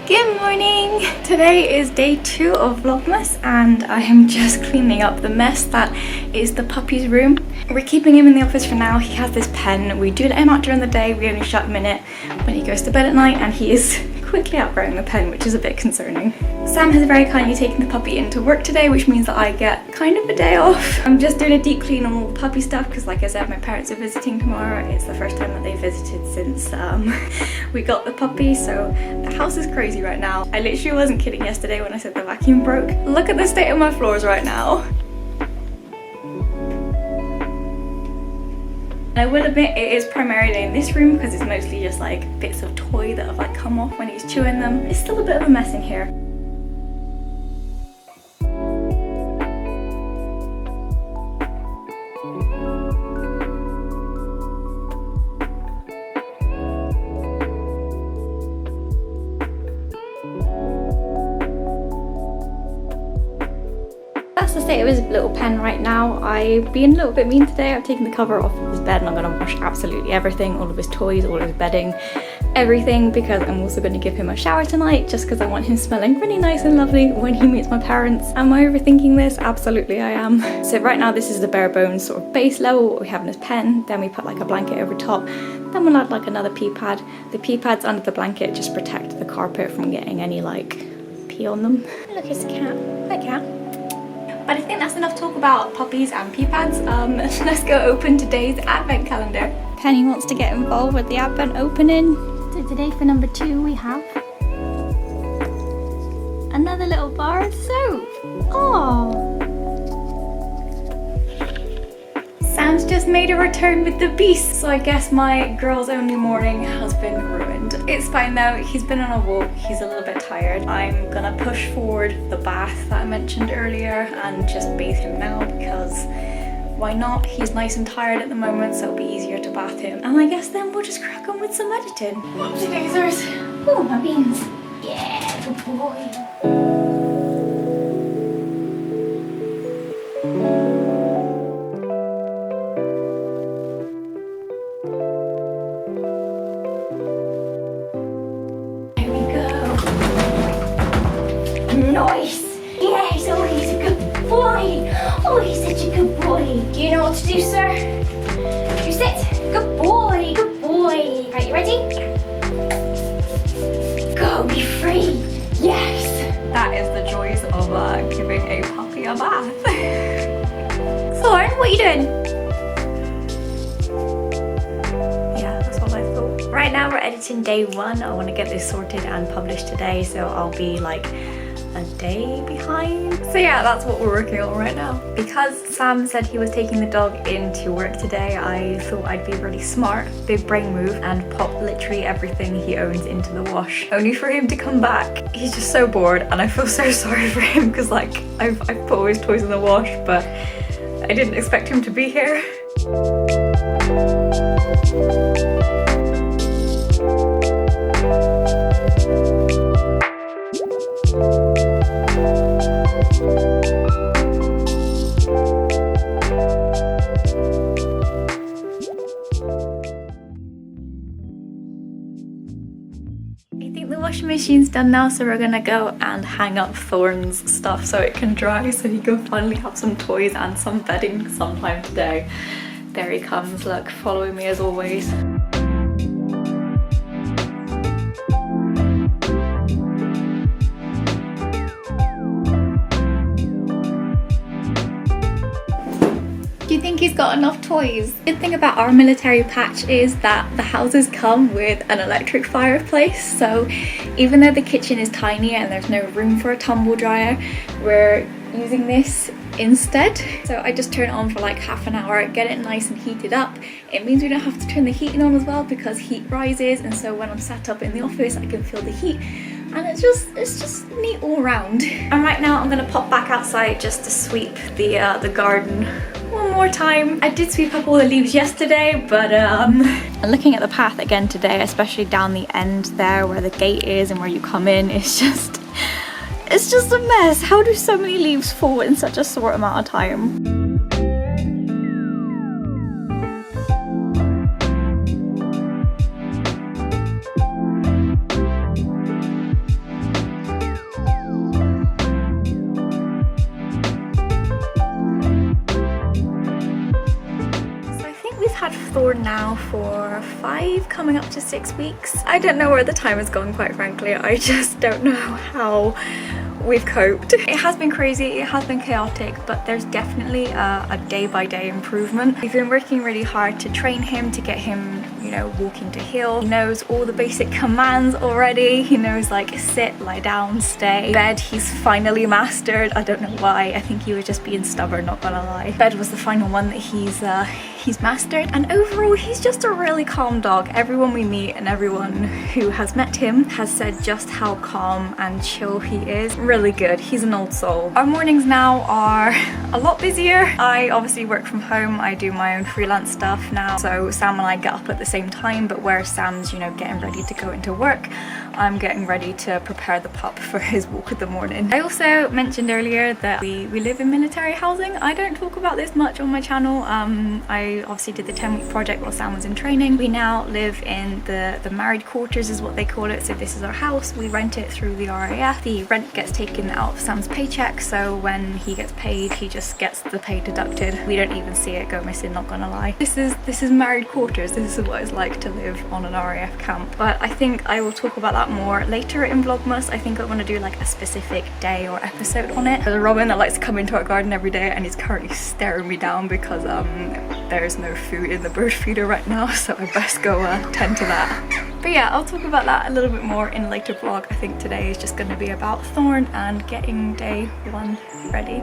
Good morning! Today is day 2 of Vlogmas and I am just cleaning up the mess that is the puppy's room. We're keeping him in the office for now. He has this pen. We do let him out during the day. We only shut him in it when he goes to bed at night, and he is quickly outgrowing the pen, which is a bit concerning. Sam has very kindly taken the puppy into work today, which means that I get kind of a day off. I'm just doing a deep clean on all the puppy stuff because, like I said, my parents are visiting tomorrow. It's the first time that they visited since we got the puppy, so the house is crazy right now. I literally wasn't kidding yesterday when I said the vacuum broke. Look at the state of my floors right now. I will admit it is primarily in this room because it's mostly just like bits of toy that have like come off when he's chewing them. It's still a bit of a mess in here. That's the state of his little pen right now. I've been a little bit mean today. I've taken the cover off of his bed and I'm going to wash absolutely everything, all of his toys, all of his bedding, everything, because I'm also going to give him a shower tonight just because I want him smelling really nice and lovely when he meets my parents. Am I overthinking this? Absolutely I am. So right now this is the bare bones sort of base level, what we have in his pen. Then we put like a blanket over top. Then we'll add like another pee pad. The pee pads under the blanket just protect the carpet from getting any like pee on them. Look, it's a cat. Hi cat. But I think that's enough talk about puppies and pee pads. Let's go open today's advent calendar. Penny wants to get involved with the advent opening. So today for number 2 we have another little bar of soap. Oh, Sam's just made a return with the beast, so I guess my girls only morning has been ruined. It's fine though, he's been on a walk, he's a little bit tired. I'm gonna push forward the bath that I mentioned earlier and just bathe him now because why not? He's nice and tired at the moment, so it'll be easier to bath him. And I guess then we'll just crack on with some editing. Whoopsie daisers. Oh, my beans. Yeah, good boy. Nice! Yes! Oh, he's a good boy! Oh, he's such a good boy! Do you know what to do, sir? You sit! Good boy! Good boy! Right, you ready? Go, be free! Yes! That is the joys of giving a puppy a bath. Thorn, what are you doing? Yeah, that's what I thought. Right now we're editing day 1. I want to get this sorted and published today, so I'll be like a day behind. So yeah, that's what we're working on right now. Because Sam said he was taking the dog into work today, I thought I'd be really smart, big brain move, and pop literally everything he owns into the wash, only for him to come back. He's just so bored and I feel so sorry for him because like I've put all his toys in the wash, but I didn't expect him to be here. I think the washing machine's done now, so we're gonna go and hang up Thorn's stuff so it can dry, so he can finally have some toys and some bedding sometime today. There he comes, look, following me as always. Do you think he's got enough toys? The good thing about our military patch is that the houses come with an electric fireplace, so even though the kitchen is tiny and there's no room for a tumble dryer, we're using this instead. So I just turn it on for like half an hour, get it nice and heated up. It means we don't have to turn the heating on as well because heat rises, and so when I'm sat up in the office I can feel the heat, and it's just neat all around. And right now I'm gonna pop back outside just to sweep the garden one more time. I did sweep up all the leaves yesterday, but I'm looking at the path again today, especially down the end there where the gate is and where you come in. It's just a mess. How do so many leaves fall in such a short amount of time? think we've had Thorn now for 5, coming up to 6 weeks. I don't know where the time has gone, quite frankly. I just don't know how we've coped. It has been crazy, it has been chaotic, but there's definitely a day-by-day improvement. We've been working really hard to train him, to get him, you know, walking to heel. He knows all the basic commands already. He knows like sit, lie down, stay. Bed, he's finally mastered. I don't know why. I think he was just being stubborn, not gonna lie. Bed was the final one that he's mastered. And overall, he's just a really calm dog. Everyone we meet and everyone who has met him has said just how calm and chill he is. Really good. He's an old soul. Our mornings now are a lot busier. I obviously work from home. I do my own freelance stuff now. So Sam and I get up at the same time, but where Sam's, you know, getting ready to go into work, I'm getting ready to prepare the pup for his walk in the morning. I also mentioned earlier that we live in military housing. I don't talk about this much on my channel. I obviously did the 10-week project while Sam was in training. We now live in the married quarters is what they call it. So this is our house. We rent it through the RAF. The rent gets taken out of Sam's paycheck. So when he gets paid, he just gets the pay deducted. We don't even see it go missing, not gonna lie. This is married quarters. This is what it's like to live on an RAF camp. But I think I will talk about that more later in Vlogmas. I think I want to do like a specific day or episode on it. There's a Robin that likes to come into our garden every day and he's currently staring me down because there's no food in the bird feeder right now, so I best go tend to that. But yeah, I'll talk about that a little bit more in a later vlog. I think today is just going to be about Thorn and getting day 1 ready.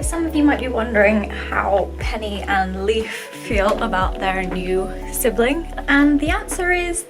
Some of you might be wondering how Penny and Leaf feel about their new sibling, and the answer is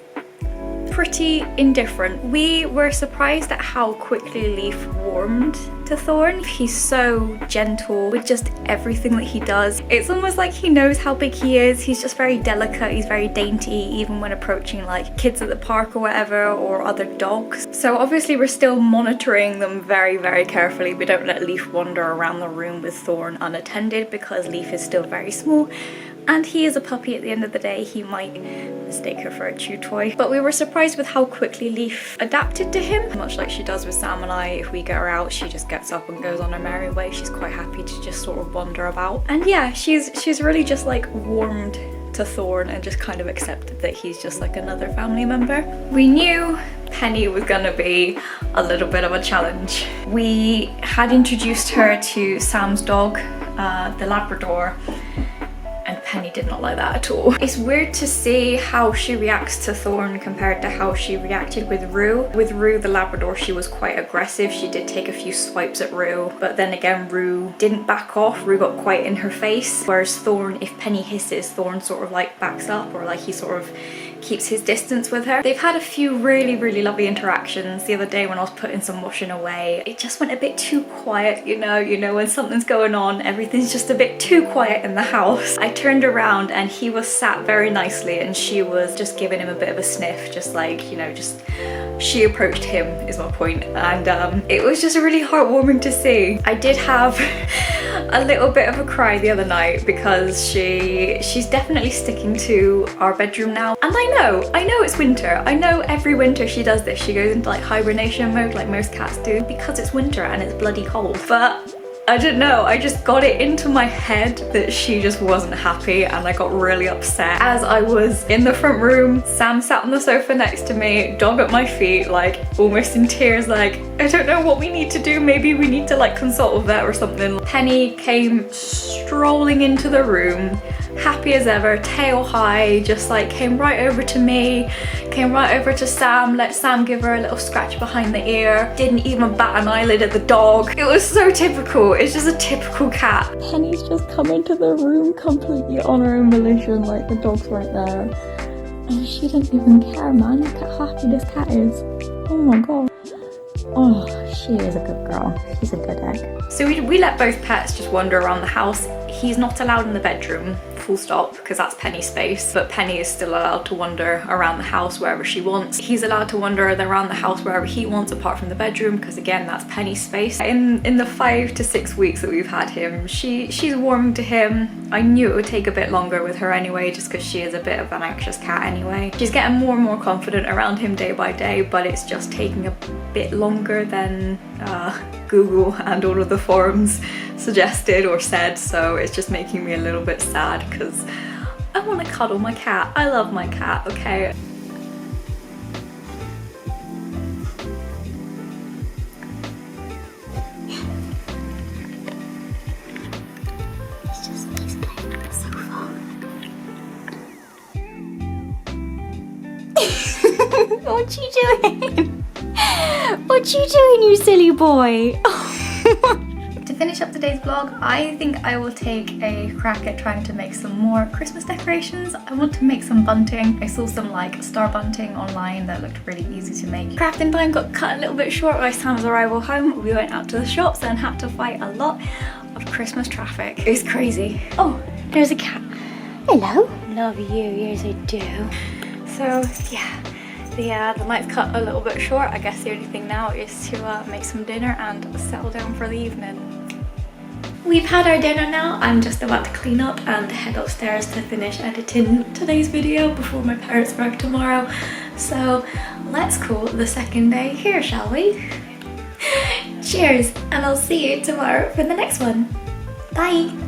pretty indifferent. We were surprised at how quickly Leaf warmed to Thorn. He's so gentle with just everything that he does. It's almost like he knows how big he is. He's just very delicate, he's very dainty, even when approaching like kids at the park or whatever, or other dogs. So obviously we're still monitoring them very, very carefully. We don't let Leaf wander around the room with Thorn unattended because Leaf is still very small. And he is a puppy at the end of the day. He might mistake her for a chew toy. But we were surprised with how quickly Leaf adapted to him. Much like she does with Sam and I, if we get her out, she just gets up and goes on her merry way. She's quite happy to just sort of wander about. And yeah, she's really just like warmed to Thorn and just kind of accepted that he's just like another family member. We knew Penny was gonna be a little bit of a challenge. We had introduced her to Sam's dog, the Labrador, and Penny did not like that at all. It's weird to see how she reacts to Thorn compared to how she reacted with Rue. With Rue, the Labrador, she was quite aggressive. She did take a few swipes at Rue, but then again, Rue didn't back off. Rue got quite in her face. Whereas Thorn, if Penny hisses, Thorn sort of like backs up, or like he sort of keeps his distance with her. They've had a few really, really lovely interactions. The other day when I was putting some washing away, it just went a bit too quiet, you know when something's going on, everything's just a bit too quiet in the house. I turned around and he was sat very nicely and she was just giving him a bit of a sniff, just like, just she approached him is my point. And it was just really heartwarming to see. I did have a little bit of a cry the other night because she's definitely sticking to our bedroom now. And I know it's winter. I know every winter she does this. She goes into like hibernation mode like most cats do because it's winter and it's bloody cold. But I don't know, I just got it into my head that she just wasn't happy and I got really upset. As I was in the front room, Sam sat on the sofa next to me, dog at my feet, like almost in tears, like, I don't know what we need to do, maybe we need to like consult a vet or something. Penny came strolling into the room, happy as ever, tail high, just like came right over to me, came right over to Sam, let Sam give her a little scratch behind the ear, didn't even bat an eyelid at the dog. It was so typical. It's just a typical cat. Penny's just come into the room completely on her own volition, like the dog's right there. And she doesn't even care, man. Look how happy this cat is. Oh my god. Oh, she is a good girl. She's a good egg. So we let both pets just wander around the house. He's not allowed in the bedroom full stop, because that's Penny's space, but Penny is still allowed to wander around the house wherever she wants. He's allowed to wander around the house wherever he wants, apart from the bedroom, because again, that's Penny's space. In the 5 to 6 weeks that we've had him, she's warming to him. I knew it would take a bit longer with her anyway, just because she is a bit of an anxious cat anyway. She's getting more and more confident around him day by day, but it's just taking a bit longer than Google and all of the forums suggested or said, so it's just making me a little bit sad because I want to cuddle my cat. I love my cat, okay? He's playing on the sofa. What you doing? What you doing, you silly boy? To finish up today's vlog, I think I will take a crack at trying to make some more Christmas decorations. I want to make some bunting. I saw some like star bunting online that looked really easy to make. Crafting time got cut a little bit short by Sam's arrival home. We went out to the shops and had to fight a lot of Christmas traffic. It was crazy. Oh, there's a cat. Hello. Love you, yes I do. So yeah. The night's cut a little bit short. I guess the only thing now is to make some dinner and settle down for the evening. We've had our dinner now. I'm just about to clean up and head upstairs to finish editing today's video before my parents work tomorrow. So let's call the second day here, shall we? Cheers, and I'll see you tomorrow for the next one. Bye!